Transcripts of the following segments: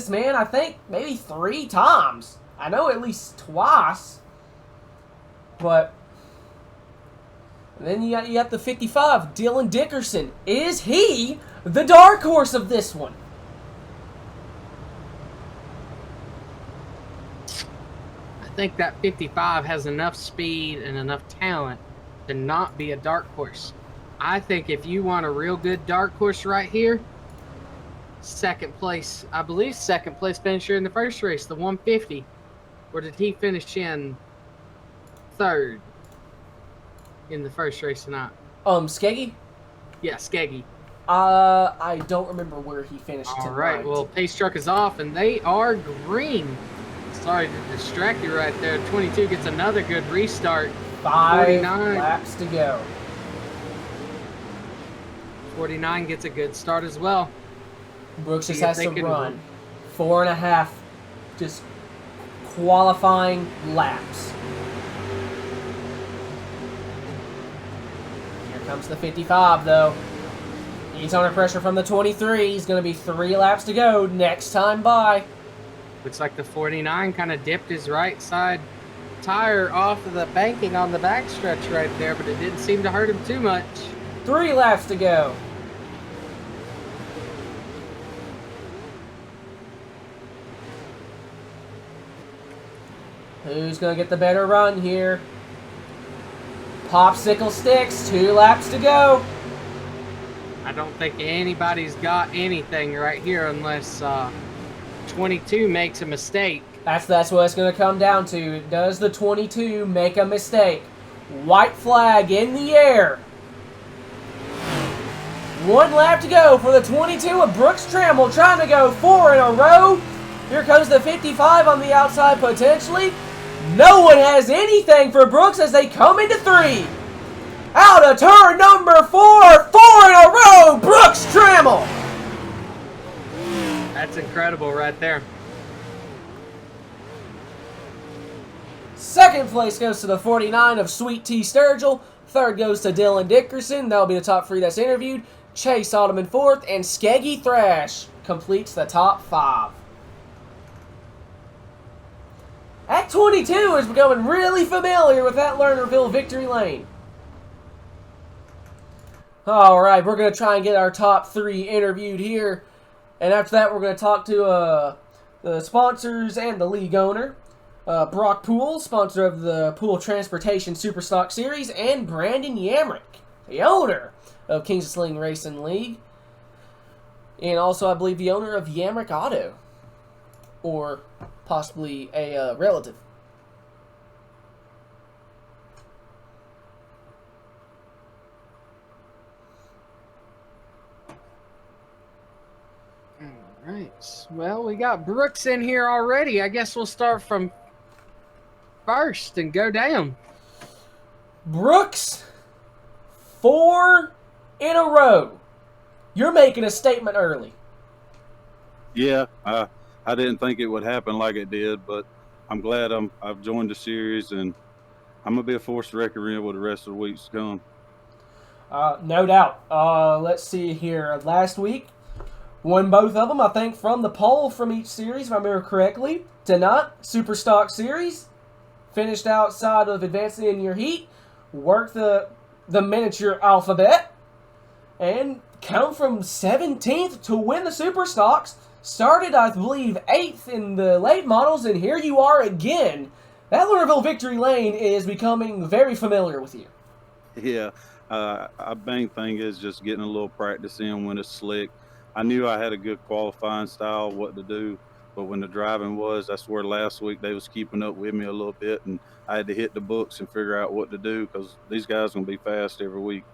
this, man, I think maybe 3 times. I know at least twice. But then you got the 55, Dylan Dickerson. Is he the dark horse of this one? I think that 55 has enough speed and enough talent to not be a dark horse. I think if you want a real good dark horse right here, second place, I believe second place finisher in the first race, the 150. Or did he finish in third in the first race tonight? Skeggy? Yeah, Skeggy. I don't remember where he finished tonight. All right, well, pace truck is off, and they are green. Sorry to distract you right there. 22 gets another good restart. 5 49. laps to go. 49 gets a good start as well. Brooks just has to run 4.5 just qualifying laps. Here comes the 55, though. He's under pressure from the 23. He's going to be 3 laps to go next time by. Looks like the 49 kind of dipped his right side tire off of the banking on the backstretch right there, but it didn't seem to hurt him too much. 3 laps to go. Who's going to get the better run here? Popsicle Sticks, 2 laps to go. I don't think anybody's got anything right here unless 22 makes a mistake. That's what it's going to come down to. Does the 22 make a mistake? White flag in the air. 1 lap to go for the 22 of Brooks Trammell, trying to go 4 in a row. Here comes the 55 on the outside potentially. No one has anything for Brooks as they come into 3. Out of turn number 4, 4 in a row, Brooks Trammell. That's incredible right there. Second place goes to the 49 of Sweet Tea Sturgill. Third goes to Dylan Dickerson. That'll be the top 3 that's interviewed. Chase Ottoman fourth, and Skeggy Thrash completes the top 5. At 22 is becoming really familiar with that Lernerville victory lane. Alright, we're going to try and get our top 3 interviewed here. And after that, we're going to talk to the sponsors and the league owner. Brock Poole, sponsor of the Poole Transportation Superstock Series, and Brandon Yamrick, the owner of Kings of Sling Racing League. And also, I believe, the owner of Yamrick Auto. Or possibly a relative. All right. Well, we got Brooks in here already. I guess we'll start from first and go down. Brooks, 4 in a row. You're making a statement early. Yeah, I didn't think it would happen like it did, but I'm glad I've joined the series, and I'm going to be a force to reckon with the rest of the weeks to come. No doubt. Let's see here. Last week, won both of them, I think, from the pole from each series, if I remember correctly. Tonight, Superstock Series. Finished outside of advancing in your heat. Worked the miniature alphabet. And come from 17th to win the Superstocks. Started, I believe, 8th in the late models, and here you are again. That Lernerville victory lane is becoming very familiar with you. Yeah, our main thing is just getting a little practice in when it's slick. I knew I had a good qualifying style, what to do, but when the driving was, that's where last week they was keeping up with me a little bit, and I had to hit the books and figure out what to do because these guys are going to be fast every week.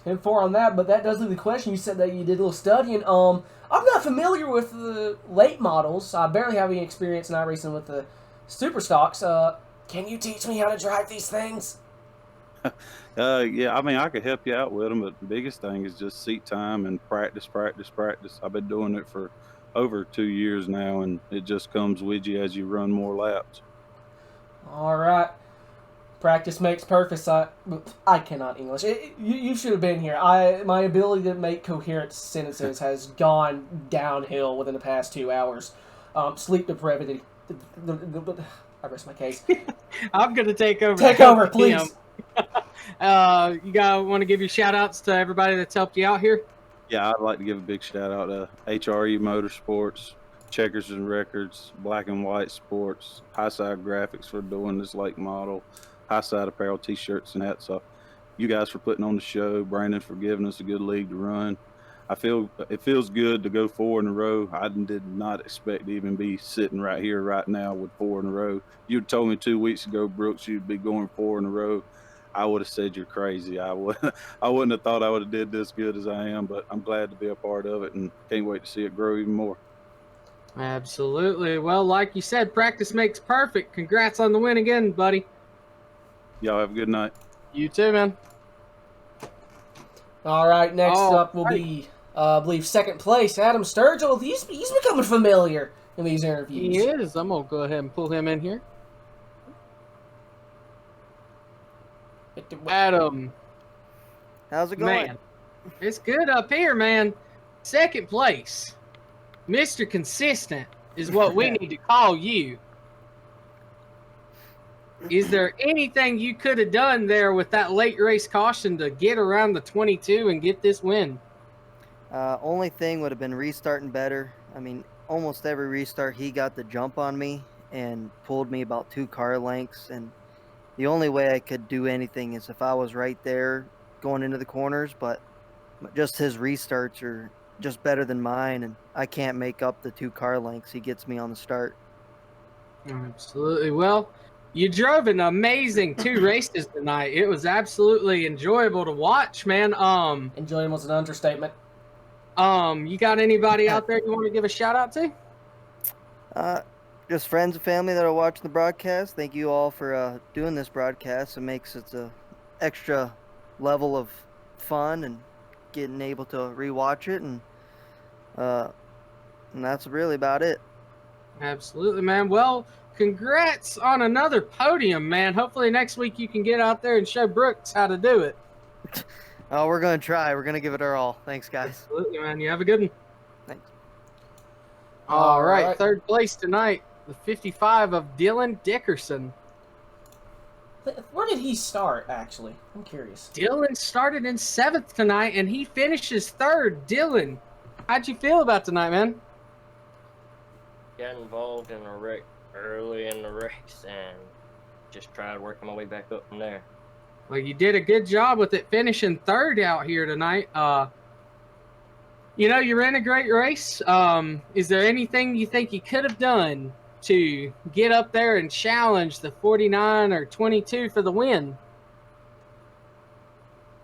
10-4 on that, but that does leave the question. You said that you did a little studying. I'm not familiar with the late models. I barely have any experience in iRacing with the Superstocks. Can you teach me how to drive these things? Yeah, I mean, I could help you out with them, but the biggest thing is just seat time and practice. I've been doing it for over 2 years now, and it just comes with you as you run more laps. All right. Practice makes perfect. I cannot English. You should have been here. My ability to make coherent sentences has gone downhill within the past 2 hours. Sleep deprivation. I rest my case. I'm gonna take over. Take over, please. You guys want to give your shout outs to everybody that's helped you out here? Yeah, I'd like to give a big shout out to HRE Motorsports, Checkers and Records, Black and White Sports, Highside Graphics for doing this late model, Highside Apparel T-shirts and hats off. You guys for putting on the show, Brandon for giving us a good league to run. It feels good to go 4 in a row. I did not expect to even be sitting right here right now with 4 in a row. You told me 2 weeks ago, Brooks, you'd be going 4 in a row. I would have said you're crazy. I wouldn't have thought I would have did this good as I am, but I'm glad to be a part of it and can't wait to see it grow even more. Absolutely. Well, like you said, practice makes perfect. Congrats on the win again, buddy. Y'all have a good night. You too, man. All right, next up will be, I believe, second place, Adam Sturgill. He's becoming familiar in these interviews. He is. I'm going to go ahead and pull him in here. Adam. How's it going? Man, it's good up here, man. Second place. Mr. Consistent is what we need to call you. Is there anything you could have done there with that late race caution to get around the 22 and get this win? Only thing would have been restarting better. I mean, almost every restart he got the jump on me and pulled me about 2 car lengths. And the only way I could do anything is if I was right there going into the corners. But just his restarts are just better than mine, and I can't make up the 2 car lengths he gets me on the start. Absolutely. Well, you drove an amazing 2 races tonight. It was absolutely enjoyable to watch, man. Enjoyable is an understatement. You got anybody out there you want to give a shout out to? Just friends and family that are watching the broadcast. Thank you all for doing this broadcast. It makes it an extra level of fun and getting able to rewatch it, and that's really about it. Absolutely, man. Well, congrats on another podium, man. Hopefully next week you can get out there and show Brooks how to do it. Oh, we're going to try. We're going to give it our all. Thanks, guys. Absolutely, man. You have a good one. Thanks. All right. Third place tonight, the 55 of Dylan Dickerson. Where did he start, actually? I'm curious. Dylan started in 7th tonight, and he finishes 3rd. Dylan, how'd you feel about tonight, man? Got involved in a wreck early in the race and just tried working my way back up from there. Well, you did a good job with it, finishing 3rd out here tonight. You know, you ran a great race. Is there anything you think you could have done to get up there and challenge the 49 or 22 for the win?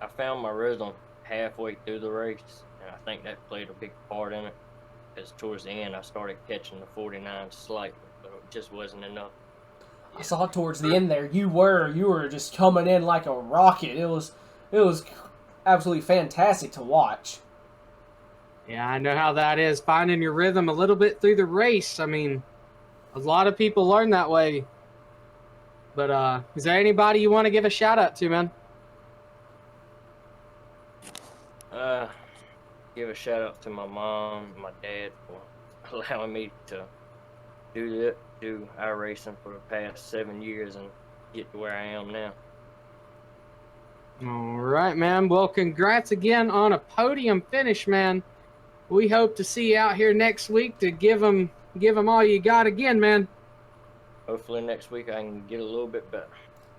I found my rhythm halfway through the race, and I think that played a big part in it. Because towards the end, I started catching the 49 slightly, but it just wasn't enough. I saw towards the end there, you were just coming in like a rocket. It was absolutely fantastic to watch. Yeah, I know how that is, finding your rhythm a little bit through the race. I mean, a lot of people learn that way. But is there anybody you want to give a shout out to, man? Give a shout out to my mom and my dad for allowing me to do iRacing for the past 7 years and get to where I am now. All right, man. Well, congrats again on a podium finish, man. We hope to see you out here next week to give them all you got again, man. Hopefully next week I can get a little bit better.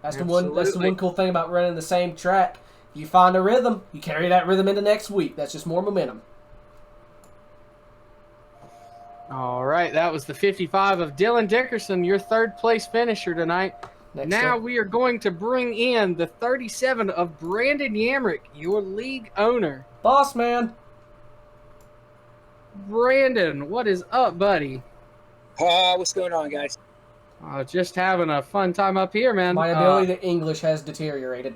That's the one cool thing about running the same track. If you find a rhythm, you carry that rhythm into next week. That's just more momentum. All right, that was the 55 of Dylan Dickerson, your 3rd place finisher tonight. Now we are going to bring in the 37 of Brandon Yamrick, your league owner. Boss man. Brandon, what is up, buddy? What's going on, guys? Just having a fun time up here, man. My ability to English has deteriorated.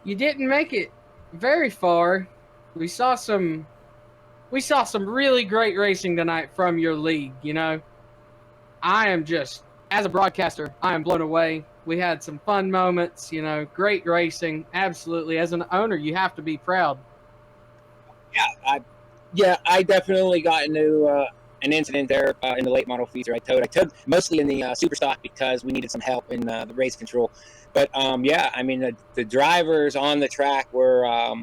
You didn't make it very far. We saw some really great racing tonight from your league, you know. I am just, as a broadcaster, I am blown away. We had some fun moments, great racing. Absolutely. As an owner, you have to be proud. I definitely got into an incident there in the late model feature. I towed mostly in the super stock because we needed some help in the race control. But the drivers on the track were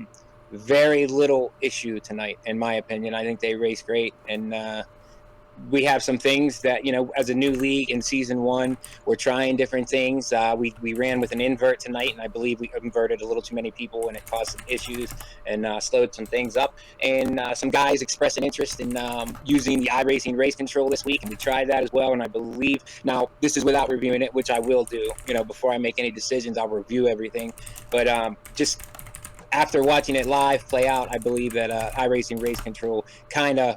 very little issue tonight, in my opinion. I think they raced great, and we have some things that, as a new league in season 1, we're trying different things. We ran with an invert tonight, and I believe we inverted a little too many people, and it caused some issues and slowed some things up. And some guys expressed an interest in using the iRacing race control this week, and we tried that as well. And I believe, now this is without reviewing it, which I will do. Before I make any decisions, I'll review everything. But just after watching it live play out, I believe that iRacing race control kind of,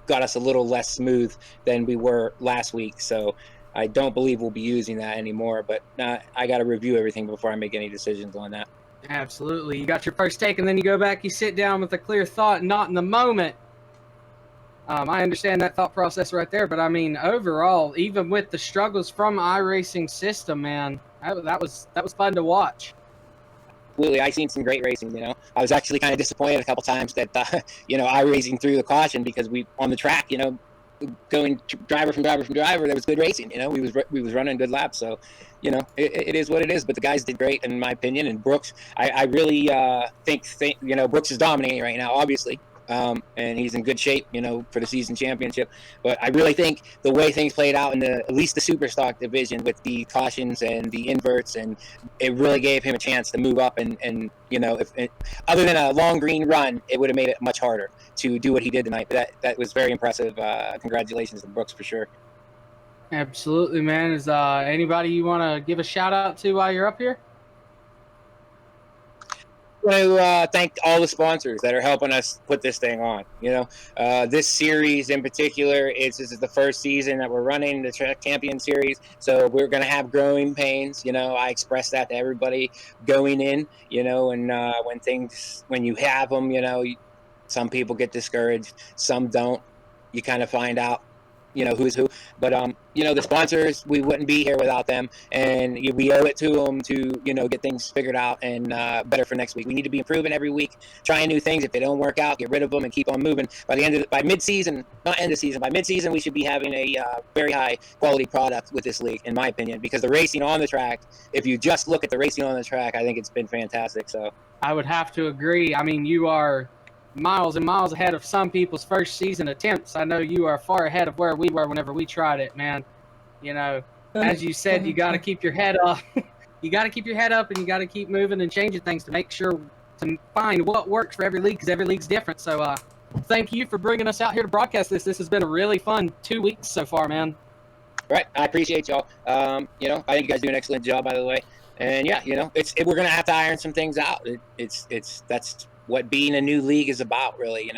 got us a little less smooth than we were last week. So I don't believe we'll be using that anymore, but I got to review everything before I make any decisions on that. Absolutely. You got your first take, and then you go back, you sit down with a clear thought, not in the moment. I understand that thought process right there, but I mean, overall, even with the struggles from iRacing system, man, that was fun to watch. Absolutely, I seen some great racing. I was actually kind of disappointed a couple times that iRacing threw the caution, because we on the track, going driver from driver, there was good racing. We was running good laps. So, it is what it is. But the guys did great, in my opinion. And Brooks, I really think Brooks is dominating right now, obviously. And he's in good shape, for the season championship. But I really think the way things played out in at least the super stock division with the cautions and the inverts, and it really gave him a chance to move up. And if other than a long green run, it would have made it much harder to do what he did tonight. But that was very impressive. Congratulations to Brooks for sure. Absolutely, man. Is anybody you want to give a shout out to while you're up here? I want to thank all the sponsors that are helping us put this thing on. This series in particular, this is the first season that we're running the Track Champion Series, so we're going to have growing pains. I express that to everybody going in. And when you have them, some people get discouraged, some don't. You kind of find out, who's who. But the sponsors, we wouldn't be here without them, and we owe it to them to get things figured out and better for next week. We need to be improving every week, trying new things. If they don't work out, get rid of them and keep on moving. By mid-season, not end of season, by mid-season, we should be having a very high quality product with this league, in my opinion, because the racing on the track, if you just look at the racing on the track, I think it's been fantastic. So I would have to agree. I mean, you are miles and miles ahead of some people's first season attempts. I know you are far ahead of where we were whenever we tried it, man. As you said, you got to keep your head up. You got to keep your head up, and you got to keep moving and changing things to make sure to find what works for every league, because every league's different. So thank you for bringing us out here to broadcast this. This has been a really fun 2 weeks so far, man. Right. I appreciate y'all. I think you guys do an excellent job, by the way. And we're going to have to iron some things out. That's what being a new league is about, really.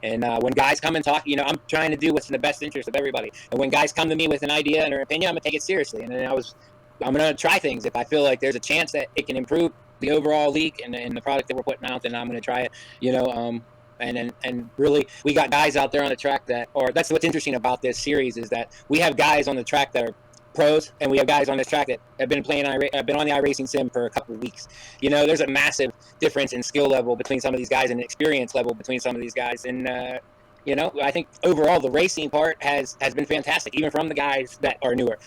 And when guys come and talk, I'm trying to do what's in the best interest of everybody. And when guys come to me with an idea and an opinion, I'm going to take it seriously. And then I'm going to try things. If I feel like there's a chance that it can improve the overall league and the product that we're putting out, then I'm going to try it, and really, we got guys out there on the track that's what's interesting about this series, is that we have guys on the track that are pros, and we have guys on this track that have been been on the iRacing sim for a couple of weeks. There's a massive difference in skill level between some of these guys and experience level between some of these guys. And I think overall the racing part has been fantastic, even from the guys that are newer.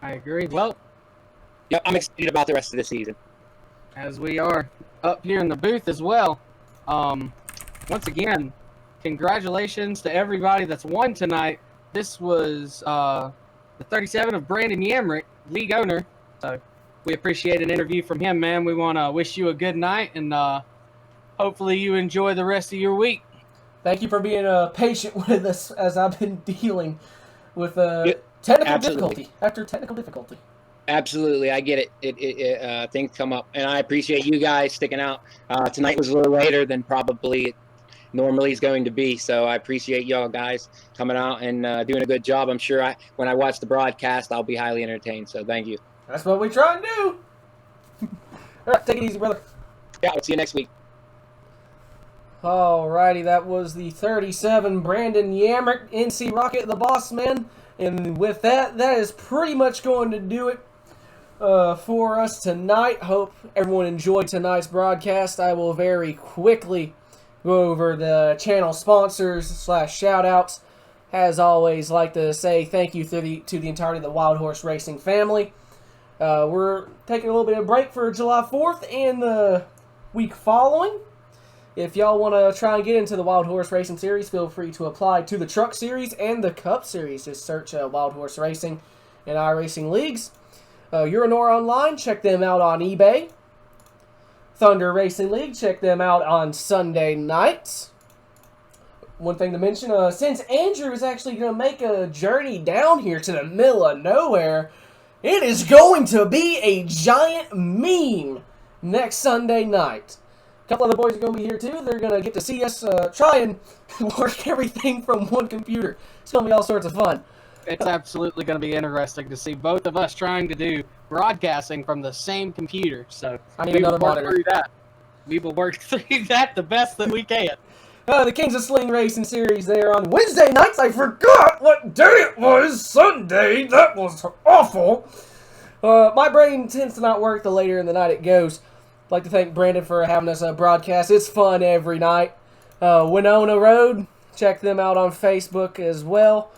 I agree. Well, yep, I'm excited about the rest of the season. As we are up here in the booth as well. Once again, congratulations to everybody that's won tonight. This was the 37 of Brandon Yamrick, league owner. So we appreciate an interview from him, man. We want to wish you a good night, and hopefully you enjoy the rest of your week. Thank you for being patient with us as I've been dealing with technical difficulty after technical difficulty. Absolutely, I get it. Things come up, and I appreciate you guys sticking out. Tonight was a little later than probably it normally is going to be, so I appreciate y'all guys coming out and doing a good job. I'm sure when I watch the broadcast, I'll be highly entertained, so thank you. That's what we try and do. All right, take it easy, brother. Yeah, we'll see you next week. Alrighty, that was the 37 Brandon Yamrick, NC Rocket, the boss man. And with that is pretty much going to do it for us tonight. Hope everyone enjoyed tonight's broadcast. I will very quickly go over the channel sponsors / shout outs. As always, like to say thank you to the entirety of the Wild Horse Racing family. We're taking a little bit of a break for July 4th and the week following. If y'all want to try and get into the Wild Horse Racing Series, feel free to apply to the Truck Series and the Cup Series. Just search Wild Horse Racing and iRacing Leagues. Uranor Online, check them out on eBay. Thunder Racing League, check them out on Sunday nights. One thing to mention, since Andrew is actually going to make a journey down here to the middle of nowhere, it is going to be a giant meme next Sunday night. A couple other boys are going to be here too. They're going to get to see us try and work everything from one computer. It's going to be all sorts of fun. It's absolutely going to be interesting to see both of us trying to do broadcasting from the same computer. So I need another monitor. We will work through that the best that we can. The Kings of Sling Racing Series there on Wednesday nights. I forgot what day it was. Sunday. That was awful. My brain tends to not work the later in the night it goes. I'd like to thank Brandon for having us broadcast. It's fun every night. Winona Road. Check them out on Facebook as well.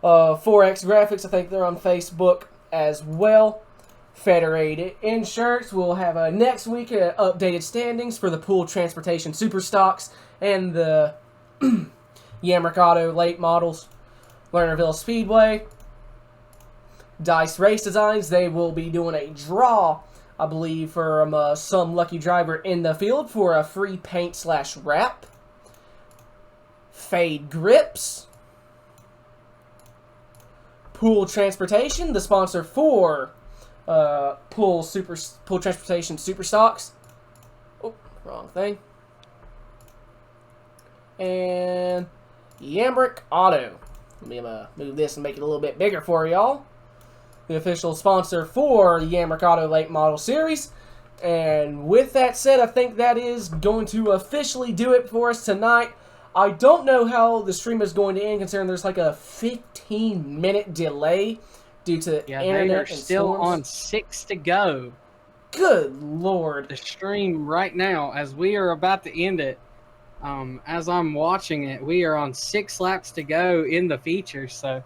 4X Graphics, I think they're on Facebook as well. Federated Insurance will have next week updated standings for the Pool Transportation Superstocks and the Yamrick Auto late models. Lernerville Speedway. Dice Race Designs, they will be doing a draw, I believe, for some lucky driver in the field for a free paint / wrap. Fade Grips. Pool Transportation, the sponsor for Pool Transportation Superstocks. Oh, wrong thing. And Yamrick Auto. Let me move this and make it a little bit bigger for y'all. The official sponsor for the Yamrick Auto Late Model Series. And with that said, I think that is going to officially do it for us tonight. I don't know how the stream is going to end, considering there's like a 15-minute delay due to internet they are and still storms. on 6 to go. Good Lord. The stream right now, as we are about to end it, as I'm watching it, we are on 6 laps to go in the feature, so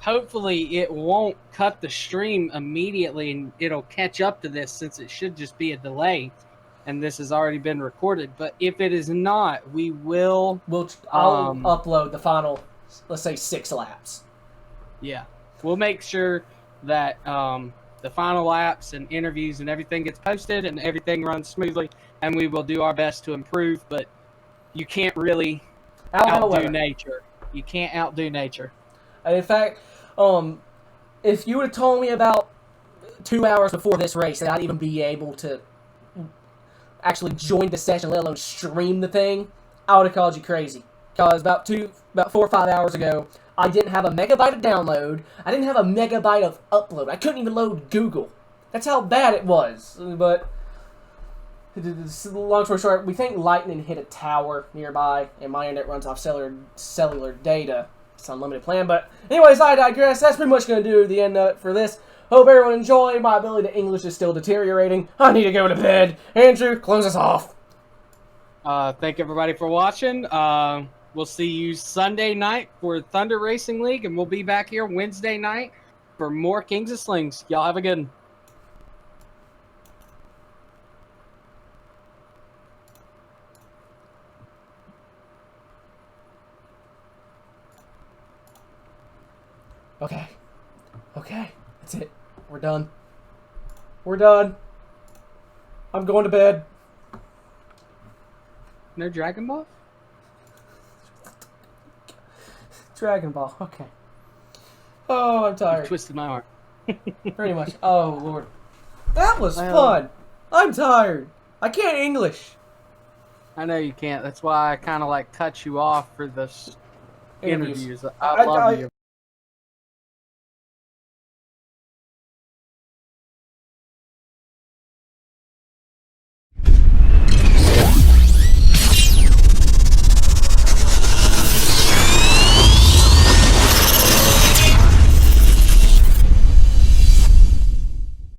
hopefully it won't cut the stream immediately and it'll catch up to this, since it should just be a delay. And this has already been recorded. But if it is not, we will... I'll upload the final, let's say, 6 laps. Yeah. We'll make sure that the final laps and interviews and everything gets posted and everything runs smoothly. And we will do our best to improve. But you can't really outdo nature. You can't outdo nature. And in fact, if you would have told me about 2 hours before this race that I'd even be able to actually join the session, let alone stream the thing, I would have called you crazy. Because about 4 or 5 hours ago, I didn't have a megabyte of download. I didn't have a megabyte of upload. I couldn't even load Google. That's how bad it was. But long story short, we think lightning hit a tower nearby, and my internet runs off cellular data. It's an unlimited plan. But anyways, I digress. That's pretty much going to do the end of it for this. Hope everyone enjoyed. My ability to English is still deteriorating. I need to go to bed. Andrew, close us off. Thank everybody for watching. We'll see you Sunday night for Thunder Racing League, and we'll be back here Wednesday night for more Kings of Slings. Y'all have a good one. Okay. That's it. We're done. I'm going to bed. No Dragon Ball? Dragon Ball. Okay. Oh, I'm tired. You twisted my arm. Pretty much. Oh, Lord. That was fun. I'm tired. I can't English. I know you can't. That's why I kind of cut you off for the interviews. I love you.